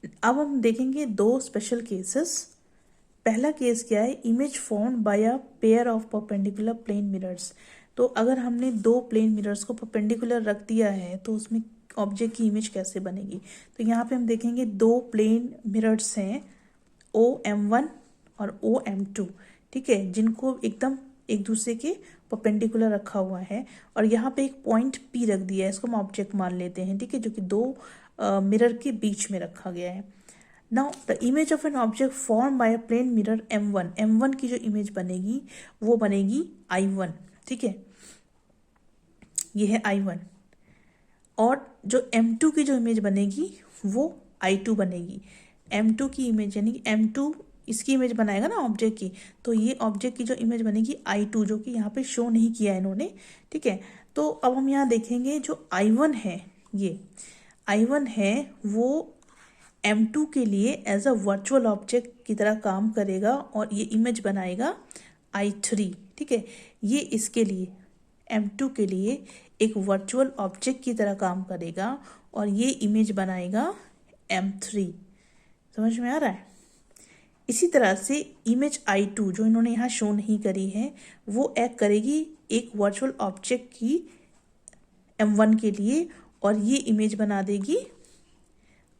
अब हम देखेंगे दो स्पेशल केसेस। पहला केस क्या है, image formed by a pair of perpendicular plane mirrors. तो अगर हमने दो प्लेन मिरर्स को परपेंडिकुलर रख दिया है तो उसमें ऑब्जेक्ट की इमेज कैसे बनेगी। तो यहाँ पे हम देखेंगे दो प्लेन मिरर्स हैं OM1 और OM2, ठीक है, जिनको एकदम एक दूसरे के परपेंडिकुलर रखा हुआ है और यहाँ पे एक पॉइंट P रख दिया है, इसको हम ऑब्जेक्ट मान लेते हैं, ठीक है, जो कि दो मिरर के बीच में रखा गया है। Now the image of an object form by a plane mirror M1 की जो इमेज बनेगी वो बनेगी I1, ठीक है, ये है I1। और जो M2 की जो इमेज बनेगी वो I2 बनेगी। M2 की इमेज यानी कि M2 इसकी इमेज बनाएगा ना ऑब्जेक्ट की, तो ये ऑब्जेक्ट की जो इमेज बनेगी I2, जो कि यहाँ पे शो नहीं किया है इन्होंने, ठीक है। तो अब हम यहाँ देखेंगे जो I1 है, ये I1 है वो M2 के लिए एज अ वर्चुअल ऑब्जेक्ट की तरह काम करेगा और ये इमेज बनाएगा I3, ठीक है। ये इसके लिए M2 के लिए एक वर्चुअल ऑब्जेक्ट की तरह काम करेगा और ये इमेज बनाएगा M3। समझ में आ रहा है। इसी तरह से इमेज I2 जो इन्होंने यहाँ शो नहीं करी है वो एक्ट करेगी एक वर्चुअल ऑब्जेक्ट की M1 के लिए और ये इमेज बना देगी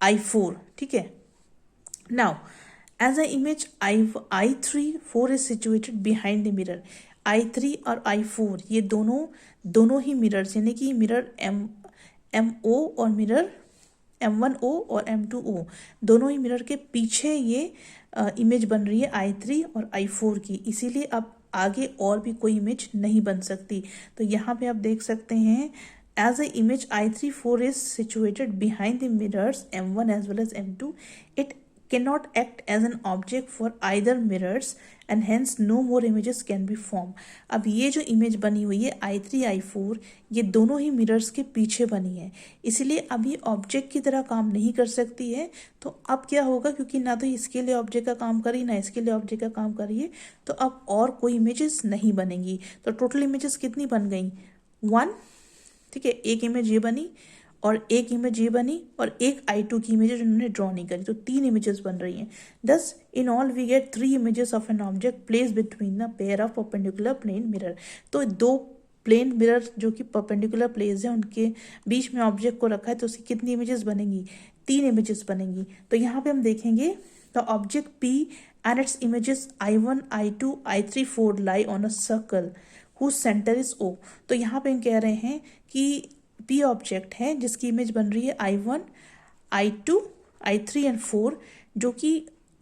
I4, ठीक है। Now as a image I3 4 is situated behind the mirror. I3 और I4 ये दोनों ही मिरर्स यानी कि मिरर MO और मिरर M1O और M2O दोनों ही मिरर के पीछे ये इमेज बन रही है I3 और I4 की, इसीलिए अब आगे और भी कोई इमेज नहीं बन सकती। तो यहाँ पे आप देख सकते हैं as the image I3-4 is situated behind the mirrors M1 as well as M2, it cannot act as an object for either mirrors and hence no more images can be formed। अब ये जो image बनी हुई है I3 I4 ये दोनों ही mirrors के पीछे बनी है, इसलिए अब ये ऑब्जेक्ट की तरह काम नहीं कर सकती है। तो अब क्या होगा, क्योंकि ना तो इसके लिए ऑब्जेक्ट का काम करी ना इसके लिए ऑब्जेक्ट का काम करी है, तो अब और कोई इमेजेस नहीं बनेंगी। तो टोटल इमेजेस कितनी बन गई, 1, ठीक है, एक इमेज ये बनी और एक इमेज ये बनी और एक I2 की इमेज उन्होंने ड्रॉ नहीं करी, तो 3 इमेजेस बन रही हैं। Thus in all we get 3 images of an object place between the pair of perpendicular plane mirror. तो दो प्लेन मिरर जो कि परपेंडिकुलर प्लेस है उनके बीच में ऑब्जेक्ट को रखा है, तो उसकी कितनी इमेजेस बनेंगी, 3 इमेजेस बनेंगी। तो यहाँ पे हम देखेंगे the object P and it's images I1 I2 I3 4 lie on a circle whose center is O। तो यहाँ पे हम कह रहे हैं कि P ऑब्जेक्ट है जिसकी इमेज बन रही है I1 I2 I3 एंड 4 जो कि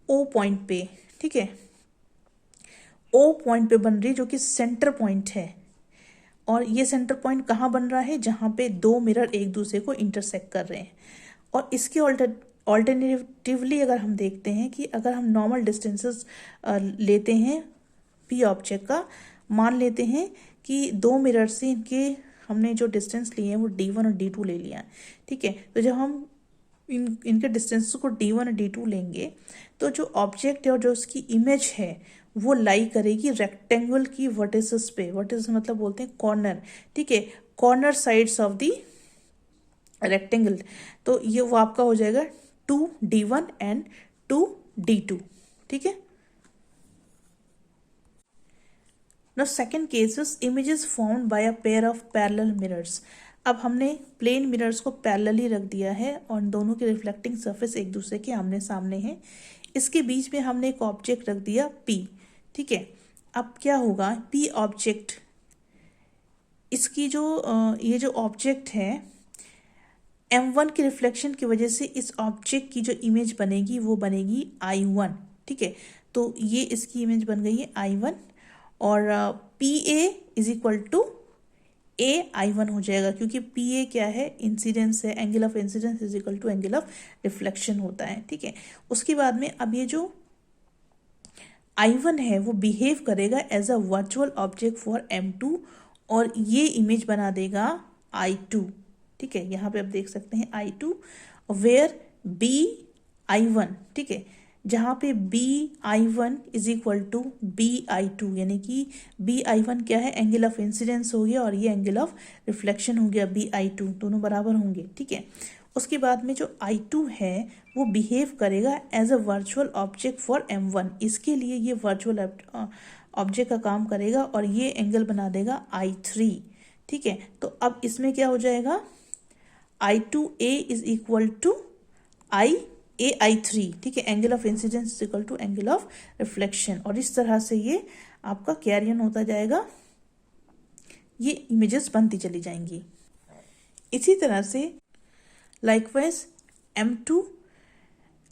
O पॉइंट पे, ठीक है, O पॉइंट पे बन रही है जो कि सेंटर पॉइंट है। और ये सेंटर पॉइंट कहाँ बन रहा है, जहाँ पे दो मिरर एक दूसरे को इंटरसेक्ट कर रहे हैं। और इसके ऑल्टरनेटिवली अगर हम देखते हैं कि अगर हम नॉर्मल डिस्टेंसेस लेते हैं P ऑब्जेक्ट का, मान लेते हैं कि दो मिरर से इनके हमने जो डिस्टेंस लिए हैं वो D1 और D2 ले लिया है, ठीक है। तो जब हम इनके डिस्टेंस को D1 और D2 लेंगे तो जो ऑब्जेक्ट है और जो उसकी इमेज है वो लाई करेगी रेक्टेंगल की वर्टिसेस पे। वर्टिसेस मतलब बोलते हैं कॉर्नर, ठीक है, corner sides of the rectangle. तो ये वो आपका हो जाएगा 2D1 एंड 2D2, ठीक है। Now second case is images formed by a pair of parallel mirrors। अब हमने प्लेन मिरर्स को पैरेलली रख दिया है और दोनों के रिफ्लेक्टिंग सरफेस एक दूसरे के आमने सामने हैं। इसके बीच में हमने एक ऑब्जेक्ट रख दिया P, ठीक है। अब क्या होगा, P ऑब्जेक्ट इसकी जो ये जो ऑब्जेक्ट है M1 की रिफ्लेक्शन की वजह से इस ऑब्जेक्ट की जो इमेज बनेगी वो बनेगी I1, ठीक है। तो ये इसकी इमेज बन गई है I1 और PA is equal to AI1 हो जाएगा, क्योंकि PA क्या है, इंसिडेंस है, angle of incidence is equal to angle of reflection होता है, ठीक है। उसके बाद में अब ये जो I1 है वो बिहेव करेगा as a virtual object for M2 और ये इमेज बना देगा I2, ठीक है। यहाँ पे आप देख सकते हैं I2 वेयर BI1, ठीक है, जहाँ पे BI1 is equal to BI2 यानी कि BI1 क्या है, एंगल ऑफ इंसिडेंस हो गया और ये एंगल ऑफ रिफ्लेक्शन हो गया BI2, दोनों बराबर होंगे, ठीक है। उसके बाद में जो I2 है वो बिहेव करेगा as a virtual object for M1। इसके लिए ये वर्चुअल ऑब्जेक्ट का काम करेगा और ये एंगल बना देगा I3। ठीक है, तो अब इसमें क्या हो जाएगा, I2A is equal to I3। ठीक है, angle of incidence is equal to angle of reflection. और इस तरह से ये आपका कैरी ऑन होता जाएगा, ये इमेजेस बनती चली जाएंगी। इसी तरह से लाइकवाइज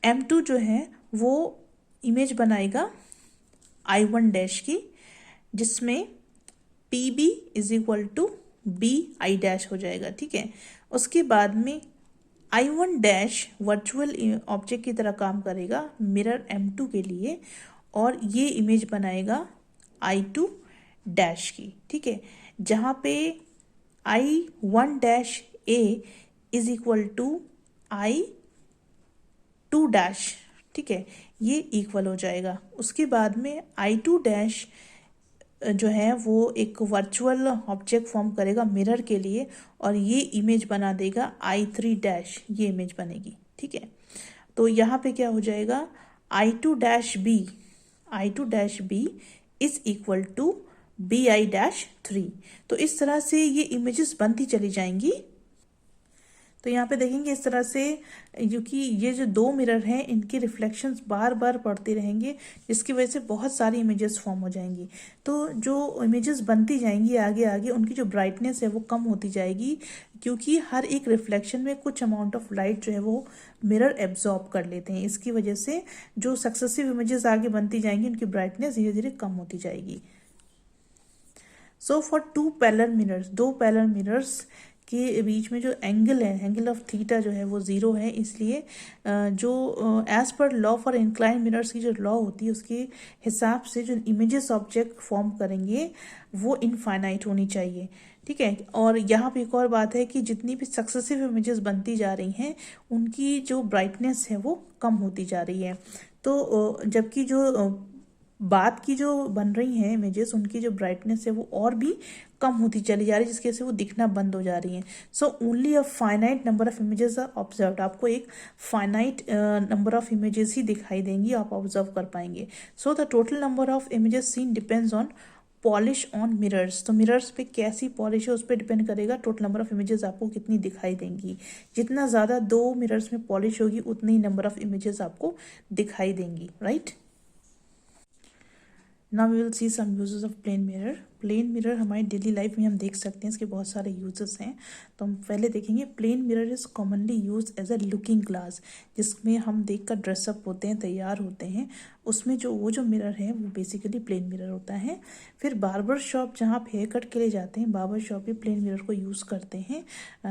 M2 जो है वो इमेज बनाएगा I1 डैश की, जिसमें PB is equal to BI dash हो जाएगा। ठीक है, उसके बाद में I1 डैश वर्चुअल ऑब्जेक्ट की तरह काम करेगा मिरर M2 के लिए, और ये इमेज बनाएगा I2 डैश की। ठीक है, जहाँ पे I1 dash A is equal to I2 dash. ठीक है, ये इक्वल हो जाएगा। उसके बाद में I2 डैश जो है वो एक वर्चुअल ऑब्जेक्ट फॉर्म करेगा मिरर के लिए, और ये इमेज बना देगा I3 डैश, ये इमेज बनेगी। ठीक है, तो यहाँ पे क्या हो जाएगा, I2 dash B is equal to BI dash 3। तो इस तरह से ये इमेजेस बनती चली जाएंगी। तो यहाँ पे देखेंगे इस तरह से, क्योंकि ये जो दो मिरर हैं इनके रिफ्लेक्शंस बार बार पड़ते रहेंगे, जिसकी वजह से बहुत सारी इमेजेस फॉर्म हो जाएंगी। तो जो इमेजेस बनती जाएंगी आगे आगे, उनकी जो ब्राइटनेस है वो कम होती जाएगी, क्योंकि हर एक रिफ्लेक्शन में कुछ अमाउंट ऑफ लाइट जो है वो मिरर एब्जॉर्ब कर लेते हैं। इसकी वजह से जो सक्सेसिव इमेजेस आगे बनती जाएंगी उनकी ब्राइटनेस धीरे धीरे कम होती जाएगी। सो फॉर दो पैरेलल मिरर्स के बीच में जो एंगल है, एंगल ऑफ थीटा जो है वो 0 है, इसलिए जो as per law for incline mirrors की जो लॉ होती है उसके हिसाब से जो इमेजेस ऑब्जेक्ट फॉर्म करेंगे वो इनफाइनाइट होनी चाहिए। ठीक है, और यहाँ पे एक और बात है कि जितनी भी सक्सेसिव इमेजेस बनती जा रही हैं उनकी जो ब्राइटनेस है वो कम होती जा रही है। तो जबकि जो बाद की जो बन रही हैं इमेजेस, उनकी जो ब्राइटनेस है वो और भी कम होती चली जा रही है, जिसकी वजह से वो दिखना बंद हो जा रही हैं। So only a finite number of images are observed. आपको एक फाइनाइट नंबर ऑफ इमेजेस ही दिखाई देंगी, आप ऑब्जर्व कर पाएंगे। So the total number of images seen depends on polish on mirrors. तो मिरर्स पे कैसी पॉलिश है उस पर डिपेंड करेगा टोटल नंबर ऑफ इमेजेस आपको कितनी दिखाई देंगी। जितना ज़्यादा दो मिरर्स में पॉलिश होगी उतनी ही नंबर ऑफ इमेजेस आपको दिखाई देंगी, right. Now we will see some uses of plane mirror. Plane mirror हमारी डेली लाइफ में हम देख सकते हैं, इसके बहुत सारे यूजेस हैं। तो हम पहले देखेंगे, plane mirror is commonly use as a looking glass, जिसमें हम देखकर ड्रेसअप होते हैं, तैयार होते हैं। उसमें जो मिरर है वो बेसिकली प्लेन मिरर होता है। फिर बार्बर शॉप, जहाँ आप हेयर कट के लिए जाते हैं, बार्बर शॉप भी प्लेन मिरर को यूज़ करते हैं,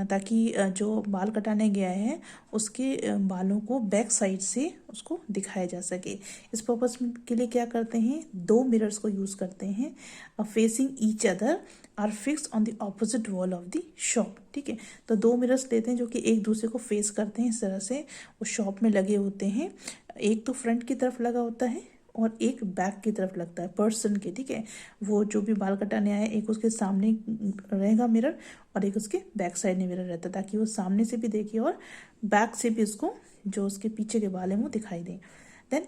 ताकि जो बाल कटाने गया है उसके बालों को बैक साइड से उसको दिखाया जा सके। इस पर्पस के लिए क्या करते हैं, दो मिरर्स को यूज़ करते हैं, facing each other are fix on the opposite wall of the shop. ठीक है, तो दो मिरर्स लेते हैं जो कि एक दूसरे को फेस करते हैं, इस तरह से वो शॉप में लगे होते हैं। एक तो फ्रंट की तरफ लगा होता है और एक बैक की तरफ लगता है पर्सन के। ठीक है, वो जो भी बाल कटाने आए, एक उसके सामने रहेगा मिरर और एक उसके बैक साइड में मिरर रहता है, ताकि वो सामने से भी देखे और बैक से भी उसको जो उसके पीछे के बाल हैं वो दिखाई दें। देन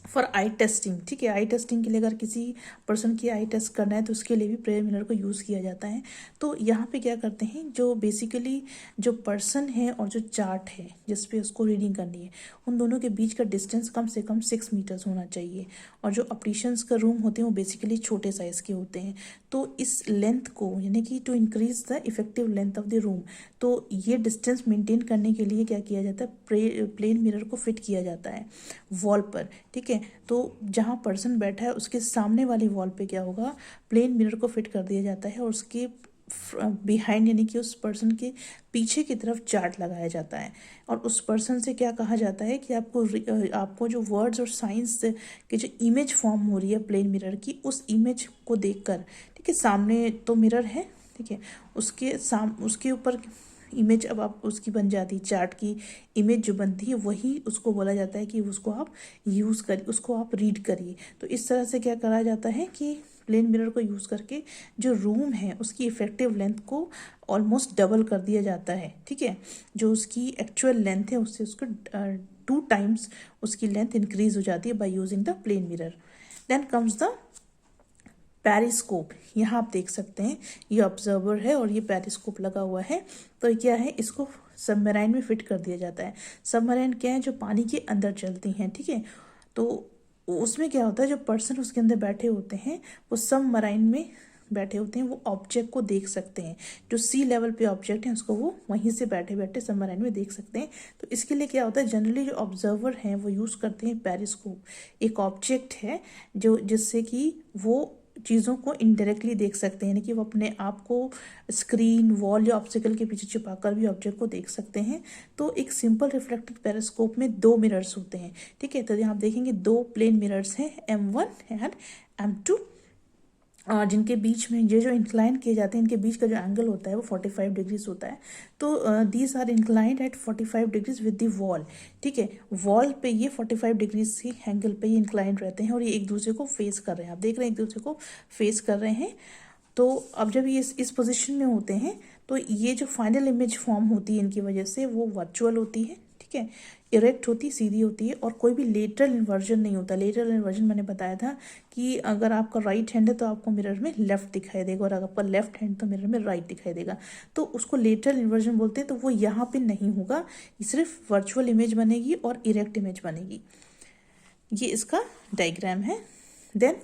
फॉर आई टेस्टिंग, ठीक है, आई टेस्टिंग के लिए अगर किसी पर्सन की आई टेस्ट करना है तो उसके लिए भी प्रेयर मिरर को यूज़ किया जाता है। तो यहाँ पे क्या करते हैं, जो बेसिकली जो पर्सन है और जो चार्ट है जिस पे उसको रीडिंग करनी है, उन दोनों के बीच का डिस्टेंस कम से कम 6 मीटर्स होना चाहिए। और जो ऑप्टिशियंस का रूम होते हैं वो बेसिकली छोटे साइज़ के होते हैं। तो इस लेंथ को, यानी कि to increase the effective length of the room, तो ये डिस्टेंस मेंटेन करने के लिए क्या किया जाता है, प्लेन मिरर को फिट किया जाता है वॉल पर। ठीक है, तो जहाँ पर्सन बैठा है उसके सामने वाली वॉल पे क्या होगा, प्लेन मिरर को फिट कर दिया जाता है और उसके बिहाइंड, यानी कि उस पर्सन के पीछे की तरफ चार्ट लगाया जाता है। और उस पर्सन से क्या कहा जाता है कि आपको जो वर्ड्स और साइंस की जो इमेज फॉर्म हो रही है प्लेन मिरर की, उस इमेज को देखकर, ठीक है, सामने तो मिरर है, ठीक है, उसके ऊपर इमेज अब आप उसकी बन जाती है, चार्ट की इमेज जो बनती है वही उसको बोला जाता है कि उसको आप यूज़ करिए, उसको आप रीड करिए। तो इस तरह से क्या करा जाता है कि प्लेन मिरर को यूज़ करके जो रूम है उसकी इफेक्टिव लेंथ को ऑलमोस्ट डबल कर दिया जाता है, ठीक है। जो उसकी एक्चुअल लेंथ है उससे उसको 2 टाइम्स उसकी लेंथ इंक्रीज हो जाती है by using the plane mirror. Then comes the periscope. यहाँ आप देख सकते हैं ये ऑब्जर्वर है और ये पेरिस्कोप लगा हुआ है। तो क्या है, इसको सबमरीन में फिट कर दिया जाता है। सबमरीन क्या है, जो पानी के अंदर चलती हैं, ठीक है। तो उसमें क्या होता है, जो पर्सन उसके अंदर बैठे होते हैं वो सबमरीन में बैठे होते हैं, वो ऑब्जेक्ट को देख सकते हैं। जो सी लेवल पे ऑब्जेक्ट है उसको वो वहीं से बैठे बैठे सबमरीन में देख सकते हैं। तो इसके लिए क्या होता है, जनरली जो ऑब्जर्वर हैं वो यूज़ करते हैं पेरिस्कोप। एक ऑब्जेक्ट है जो जिससे कि वो चीज़ों को इनडायरेक्टली देख सकते हैं, यानी कि वो अपने आप को स्क्रीन, वॉल या ऑब्स्टिकल के पीछे छिपाकर भी ऑब्जेक्ट को देख सकते हैं। तो एक सिंपल रिफ्लेक्टेड पेरिस्कोप में 2 मिरर्स होते हैं, ठीक है। तो यहाँ आप देखेंगे 2 प्लेन मिरर्स हैं, M1 एंड M2, जिनके बीच में ये जो इंक्लाइन किए जाते हैं इनके बीच का जो एंगल होता है वो 45 डिग्रीज होता है। तो these are inclined at 45 degrees with the wall, ठीक है। वॉल पे ये 45 डिग्रीज की एंगल पे ये इंक्लाइंड रहते हैं और ये एक दूसरे को फेस कर रहे हैं। आप देख रहे हैं एक दूसरे को फेस कर रहे हैं। तो अब जब ये इस पोजीशन में होते हैं तो ये जो फाइनल इमेज फॉर्म होती है इनकी वजह से वो वर्चुअल होती है, ठीक है, इरेक्ट होती, सीधी होती है और कोई भी लेटरल इन्वर्जन नहीं होता। लेटरल इन्वर्जन मैंने बताया था कि अगर आपका राइट हैंड है तो आपको मिरर में लेफ्ट दिखाई देगा और अगर आपका लेफ्ट हैंड तो मिरर में राइट दिखाई देगा। तो उसको लेटरल इन्वर्जन बोलते हैं। तो वो यहाँ पे नहीं होगा, सिर्फ वर्चुअल इमेज बनेगी और इरेक्ट इमेज बनेगी। ये इसका डायग्राम है। देन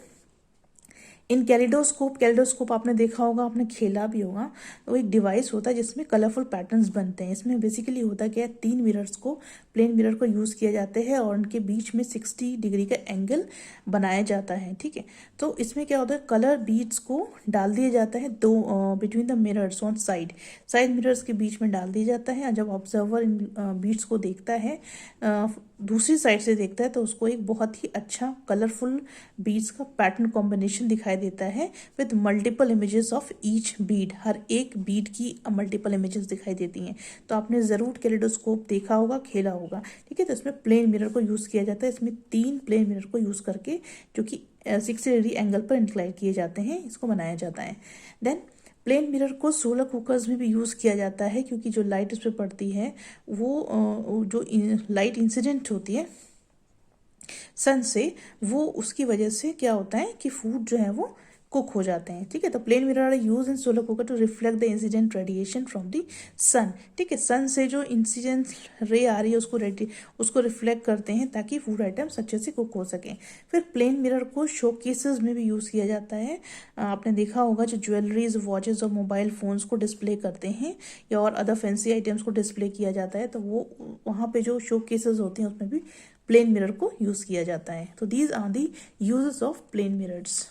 इन कैलिडोस्कोप आपने देखा होगा, आपने खेला भी होगा। वो एक डिवाइस होता है जिसमें कलरफुल पैटर्न्स बनते हैं। इसमें बेसिकली होता क्या है, 3 मिरर्स को, प्लेन मिरर को यूज़ किया जाते हैं और उनके बीच में 60 डिग्री का एंगल बनाया जाता है, ठीक है। तो इसमें क्या होता है, कलर बीड्स को डाल दिया जाता है दो between the mirrors on side mirrors के बीच में डाल दिया जाता है। जब ऑब्जर्वर इन बीड्स को देखता है, दूसरी साइड से देखता है, तो उसको एक बहुत ही अच्छा कलरफुल बीड्स का पैटर्न कॉम्बिनेशन दिखाई देता है with multiple images of each bead. हर एक बीड की मल्टीपल इमेजेस दिखाई देती हैं। तो आपने ज़रूर कैलिडोस्कोप देखा होगा, खेला होगा, ठीक है। तो इसमें प्लेन मिरर को यूज़ किया जाता है। इसमें 3 प्लेन मिरर को यूज़ करके, जो कि 60 डिग्री एंगल पर इंक्लाइन किए जाते हैं, इसको बनाया जाता है। देन प्लेन मिरर को सोलर कुकर्स में भी यूज़ किया जाता है, क्योंकि जो लाइट उस पर पड़ती है वो जो लाइट इंसिडेंट होती है सन से, वो उसकी वजह से क्या होता है कि फूड जो है वो कुक हो जाते हैं, ठीक है। तो plane mirror are used in solar cooker to reflect the incident radiation from the sun, ठीक है। सन से जो इंसिडेंट रे आ रही है उसको रिफ्लेक्ट करते हैं ताकि फूड आइटम्स अच्छे से कुक हो सकें। फिर प्लेन मिरर को शो केसेस में भी यूज़ किया जाता है। आपने देखा होगा जो ज्वेलरीज, वॉचेस और मोबाइल फोन्स को डिस्प्ले करते हैं या और अदर फैंसी आइटम्स को डिस्प्ले किया जाता है, तो वो वहाँ पे जो शो केसेस होते हैं उसमें भी प्लेन मिरर को यूज़ किया जाता है। तो these are the uses of plane mirrors.